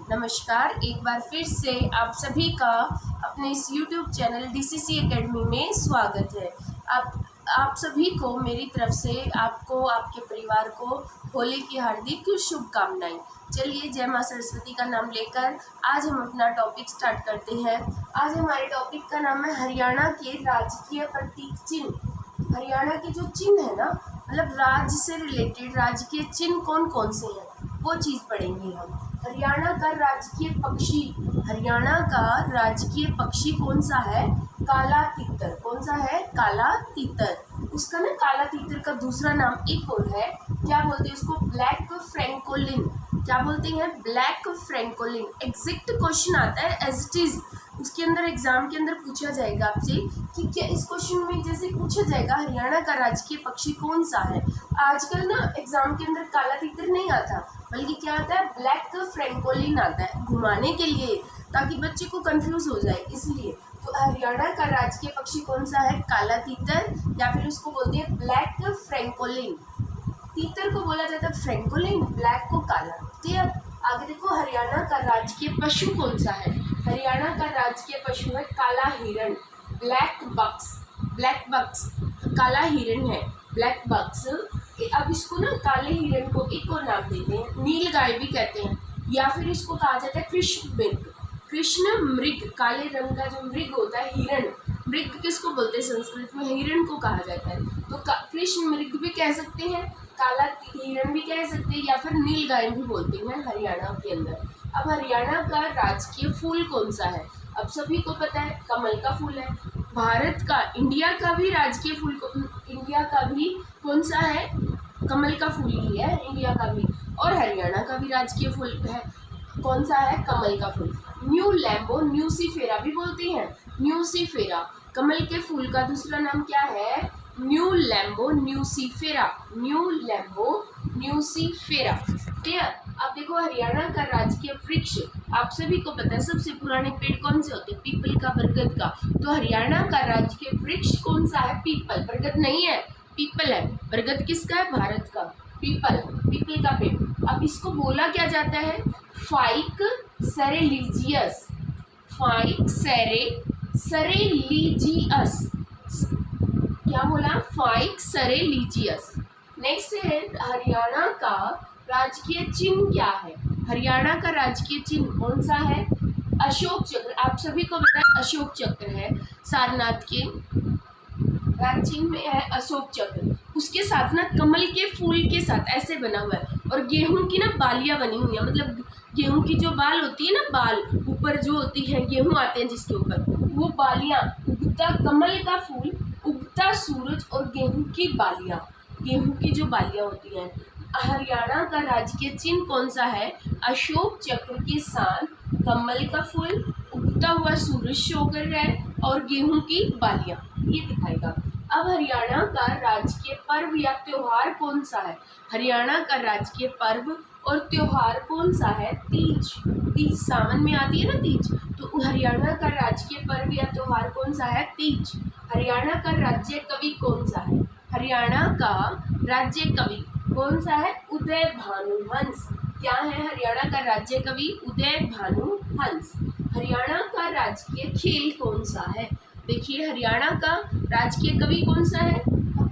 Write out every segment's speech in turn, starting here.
नमस्कार, एक बार फिर से आप सभी का अपने इस YouTube चैनल DCC एकेडमी में स्वागत है। आप सभी को मेरी तरफ से आपको, आपके परिवार को होली की हार्दिक शुभकामनाएं। चलिए, जय माँ सरस्वती का नाम लेकर आज हम अपना टॉपिक स्टार्ट करते हैं। आज हमारे टॉपिक का नाम है हरियाणा के राजकीय प्रतीक चिन्ह। हरियाणा के जो चिन्ह है ना, मतलब राज्य से रिलेटेड राजकीय चिन्ह कौन कौन से हैं वो चीज़ पढ़ेंगे हम। हरियाणा का राजकीय पक्षी, हरियाणा का राजकीय पक्षी कौन सा है? काला तीतर। कौन सा है? काला तीतर। उसका ना काला तीतर का दूसरा नाम एक और है, क्या बोलते हैं उसको? Black francolin. क्या बोलते हैं? Black francolin. एग्जैक्ट क्वेश्चन आता है एज इट इज, उसके अंदर एग्जाम के अंदर पूछा जाएगा आपसे कि क्या इस क्वेश्चन में जैसे पूछा जाएगा हरियाणा का राजकीय पक्षी कौन सा है। आजकल ना एग्जाम के अंदर काला तीतर नहीं आता, बल्कि क्या आता है? ब्लैक फ्रैंकोलिन आता है, घुमाने के लिए, ताकि बच्चे को कंफ्यूज हो जाए इसलिए। तो हरियाणा का राजकीय पक्षी कौन सा है? काला तीतर, या फिर उसको बोलते हैं ब्लैक फ्रैंकोलिन। तीतर को बोला जाता है फ्रैंकोलिन, ब्लैक को काला। क्लियर? आगे देखो, हरियाणा का राजकीय पशु कौन सा है? हरियाणा का राजकीय पशु है काला हिरण, ब्लैक बक्स। ब्लैक बक्स काला हिरण है, ब्लैक बक्स। अब इसको ना, काले हिरण को एक और नाम देते हैं, नील गाय भी कहते हैं, या फिर इसको कहा जाता है कृष्ण मृग। कृष्ण मृग, काले रंग का जो मृग होता है हिरण, मृग किसको बोलते हैं संस्कृत में? हिरण को कहा जाता है। तो कृष्ण मृग भी कह सकते हैं, काला हिरण भी कह सकते हैं, या फिर नील गाय भी बोलते हैं हरियाणा के अंदर। अब हरियाणा का राजकीय फूल कौन सा है? अब सभी को पता है, कमल का फूल है। भारत का, इंडिया का भी राजकीय फूल, इंडिया का भी कौन सा है? कमल का फूल ही है इंडिया का भी। और हरियाणा का भी राजकीय फूल है, कौन सा है? कमल का फूल। न्यू लैम्बो न्यूसीफेरा भी बोलते हैं, न्यूसीफेरा। कमल के फूल का दूसरा नाम क्या है? New Lambo nucifera, new Lambo nucifera. Clear? अब देखो, हरियाणा का राजकीय वृक्ष, आप सभी को पता है सबसे पुराने पेड़ कौन से होते हैं? पीपल का, बरगद का। तो हरियाणा का राजकीय वृक्ष कौन सा है? पीपल। बरगद नहीं है, पीपल है। बरगद किसका है? भारत का। पीपल, पीपल का पेड़। अब इसको बोला क्या जाता है? फाइक सेरेलीजियस, फाइक सेरेलीजियस। क्या बोला? फाइक सेरेलीजियस। नेक्स्ट है, हरियाणा का राजकीय चिन्ह क्या है? हरियाणा का राजकीय चिन्ह कौन सा है? अशोक चक्र। आप सभी को पता है अशोक चक्र है, सारनाथ के राज चिन्ह में है अशोक चक्र। उसके साथ ना कमल के फूल के साथ ऐसे बना हुआ है, और गेहूं की ना बालियां बनी हुई है, मतलब गेहूं की जो बाल होती है ना, बाल ऊपर जो होती है, गेहूं आते हैं जिसके ऊपर, वो बालियां, उगता कमल का फूल, उगता सूरज और गेहूं की बालियां, गेहूं की जो बालियां होती हैं। हरियाणा का राजकीय चिन्ह कौन सा है? अशोक चक्र के साथ कमल का फूल, उगता हुआ सूरज शो कर रहा है, और गेहूं की बालियां, ये दिखाएगा। अब हरियाणा का राजकीय पर्व या त्योहार कौन सा है? हरियाणा का राजकीय पर्व और त्योहार कौन सा है? तीज। तीज सावन में आती है ना, तीज। तो हरियाणा का राजकीय पर्व या त्योहार कौन सा है? तीज। हरियाणा का राज्य कवि कौन सा है? हरियाणा का राज्य कवि कौन सा है? उदय भानु हंस। क्या है हरियाणा का राज्य कवि? उदय भानु हंस। हरियाणा का राजकीय खेल कौन सा है? देखिए, हरियाणा का राजकीय कवि कौन सा है?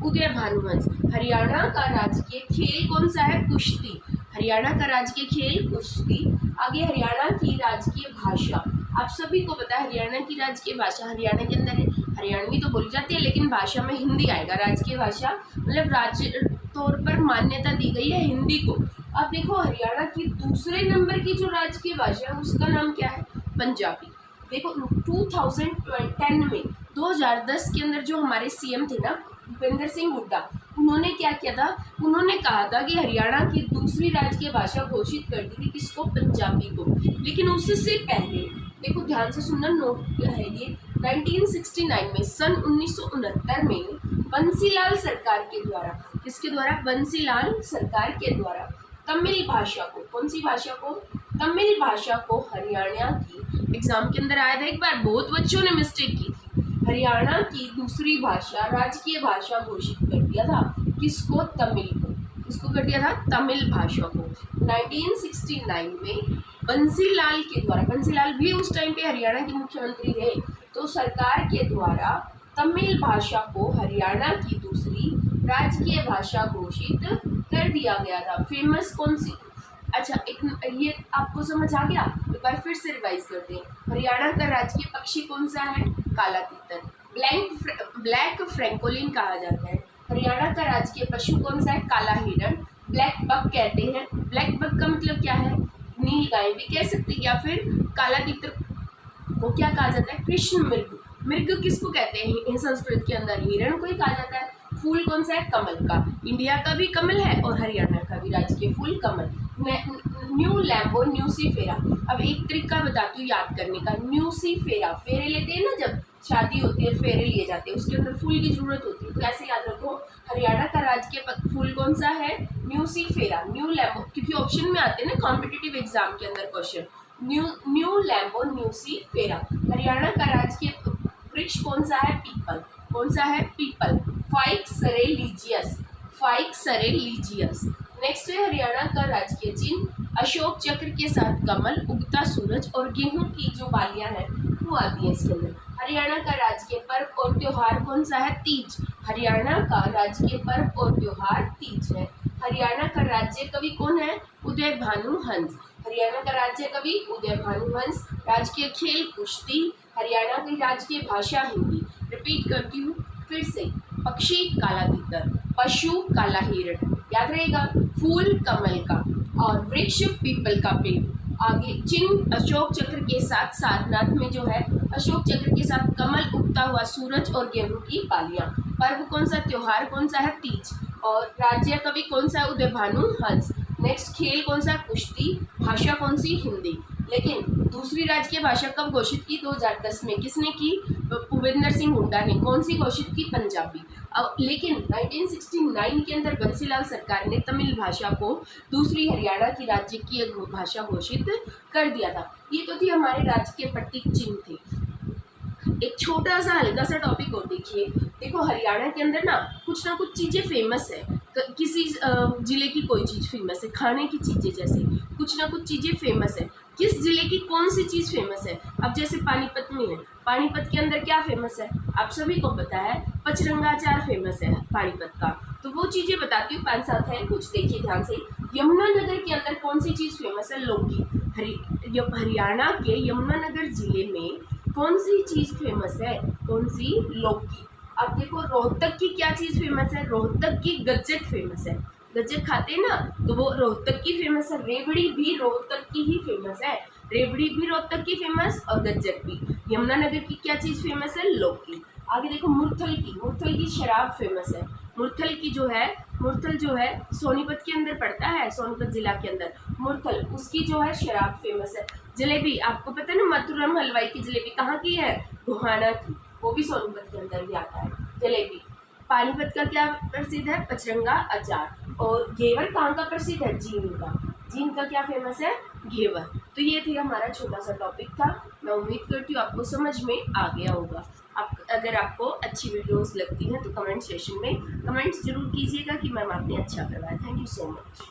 उदय भानुहंस। हरियाणा का राजकीय खेल कौन सा है? कुश्ती। हरियाणा का राजकीय खेल कुश्ती। आगे, हरियाणा की राजकीय भाषा, आप सभी को पता है हरियाणा की राजकीय भाषा, हरियाणा के अंदर हरियाणवी तो बोली जाती है, लेकिन भाषा में हिंदी आएगा। राजकीय भाषा मतलब राज्य तौर पर मान्यता दी गई है हिंदी को। अब देखो, हरियाणा की दूसरे नंबर की जो राजकीय भाषा है उसका नाम क्या है? पंजाबी। देखो, 2010 में 2010 के अंदर जो हमारे सीएम थे ना, भूपेंद्र सिंह हुड्डा, उन्होंने क्या किया था? उन्होंने कहा था कि हरियाणा की दूसरी राजकीय भाषा घोषित कर दी थी, किसको? पंजाबी को। लेकिन उससे पहले देखो, ध्यान से सुनना, नोट है ये, 1969 में, सन 1969 में बंसीलाल सरकार के द्वारा, किसके द्वारा? बंसीलाल सरकार के द्वारा तमिल भाषा को, कौन सी भाषा को? तमिल भाषा को हरियाणा की, एग्जाम के अंदर आया था एक बार, बहुत बच्चों ने मिस्टेक की थी, हरियाणा की दूसरी भाषा, राजकीय भाषा घोषित कर दिया था। किसको? तमिल को। किसको कर दिया था? तमिल भाषा को। 1969 में बंसीलाल के द्वारा, बंसीलाल भी उस टाइम पे हरियाणा के मुख्यमंत्री रहे, तो सरकार के द्वारा तमिल भाषा को हरियाणा की दूसरी राजकीय भाषा घोषित कर दिया गया था। फेमस कौन सी? अच्छा, एक ये आपको समझ आ गया? एक बार फिर से रिवाइज करते हैं। हरियाणा का राजकीय पक्षी कौन सा है? काला तितर, ब्लैक फ्रैंकोलिन कहा जाता है। हरियाणा का राजकीय पशु कौन सा है? काला हिरण, ब्लैक बक कहते हैं। ब्लैक बक का मतलब क्या है? नील गाय भी कह सकते हैं, या फिर काला तितर को क्या कहा जाता है? कृष्ण मृग। मृग किसको कहते हैं संस्कृत के अंदर? हिरण को ही कहा जाता है। फूल कौन सा है? कमल का। इंडिया का भी कमल है और हरियाणा का भी राजकीय फूल कमल। Nelumbo nucifera. अब एक तरीका बताती हूँ याद करने का। न्यूसीफेरा, फेरे लेते हैं ना, जब शादी होती है फेरे लिए जाते हैं, उसके अंदर फूल की जरूरत होती है, तो ऐसे याद रखो। हरियाणा का राजकीय फूल कौन सा है? न्यूसीफेरा। न्यू लैम्बो, क्योंकि ऑप्शन में आते हैं ना कॉम्पिटिटिव एग्जाम के अंदर question. New Lambo nucifera. Haryana का राजकीय वृक्ष कौन सा है? पीपल। कौन सा है? पीपल। फाइक्स सेरेलीजियस, फाइक्स सेरेलीजियस। नेक्स्ट है हरियाणा का राजकीय चिन्ह अशोक चक्र के साथ कमल, उगता सूरज और गेहूं की जो बालियां हैं वो आती है इसके अंदर। हरियाणा का राजकीय पर्व और त्योहार कौन सा है? तीज। हरियाणा का राजकीय पर्व और त्योहार तीज है। हरियाणा का राज्य कवि कौन है? उदय भानु हंस। हरियाणा का राज्य कवि उदय भानु हंस। राजकीय खेल कुश्ती। हरियाणा की राजकीय भाषा हिंदी। रिपीट करती हूँ फिर से। पक्षी काला तितर, पशु काला हिरण, याद रहेगा। फूल कमल का और वृक्ष पीपल का पेड़। आगे चिन्ह अशोक चक्र के साथ सारनाथ में जो है अशोक चक्र के साथ कमल, उगता हुआ सूरज और गेहूं की बालियां। पर्व कौन सा? त्योहार कौन सा है? तीज। और राज्य कवि कौन सा है? उदय भानु हंस। नेक्स्ट खेल कौन सा? कुश्ती। भाषा कौन सी? हिंदी। लेकिन दूसरी राजकीय भाषा कब घोषित की? 2010 में। किसने की? भूपेंद्र सिंह हुड्डा ने। कौन सी घोषित की? पंजाबी। अब लेकिन 1969 के अंदर बंसीलाल सरकार ने तमिल भाषा को दूसरी हरियाणा की राज्य की एक भाषा घोषित कर दिया था। ये तो थी हमारे राज्य के प्रतीक चिन्ह थे। एक छोटा सा हल्का सा टॉपिक और देखिए। देखो हरियाणा के अंदर ना कुछ चीज़ें फेमस है। किसी जिले की कोई चीज़ फेमस है, खाने की चीज़ें जैसे कुछ ना कुछ चीज़ें फेमस है। किस जिले की कौन सी चीज़ फेमस है? अब जैसे पानीपत में है, पानीपत के अंदर क्या फेमस है? आप सभी को पता है, पचरंगा अचार फेमस है पानीपत का। तो वो चीज़ें बताती हूँ, 5-7 है, कुछ देखिए ध्यान से। यमुनानगर के अंदर कौन सी चीज़ फेमस है? लौकी। हरियाणा के यमुनानगर जिले में कौन सी चीज़ फेमस है? कौन सी? लौकी। अब देखो रोहतक की क्या चीज़ फेमस है? रोहतक की गज्जक फेमस है। गज्जक खाते हैं ना, तो वो रोहतक की फेमस है। रेवड़ी भी रोहतक की ही फेमस है। रेवड़ी भी रोहतक की फेमस और गज्जक भी। यमुनानगर की क्या चीज़ फेमस है? लौकी। आगे देखो मुरथल की शराब फेमस है। मुरथल जो है सोनीपत के अंदर पड़ता है, सोनीपत जिला के अंदर मुरथल, उसकी जो है शराब फेमस है। जलेबी, आपको पता है ना मथुरम हलवाई की जलेबी कहाँ की है? गोहाना की, वो भी सोनीपत के अंदर ही आता है जलेबी। पानीपत का क्या प्रसिद्ध है? पचरंगा अचार। और घेवर कहाँ का प्रसिद्ध है? जींद का। जींद का क्या फेमस है? घेवर। तो ये थी हमारा छोटा सा टॉपिक था। मैं उम्मीद करती हूँ आपको समझ में आ गया होगा। अगर आपको अच्छी वीडियोस लगती हैं तो कमेंट सेशन में कमेंट्स जरूर कीजिएगा कि मैम आपने अच्छा करवाया। Thank you so much.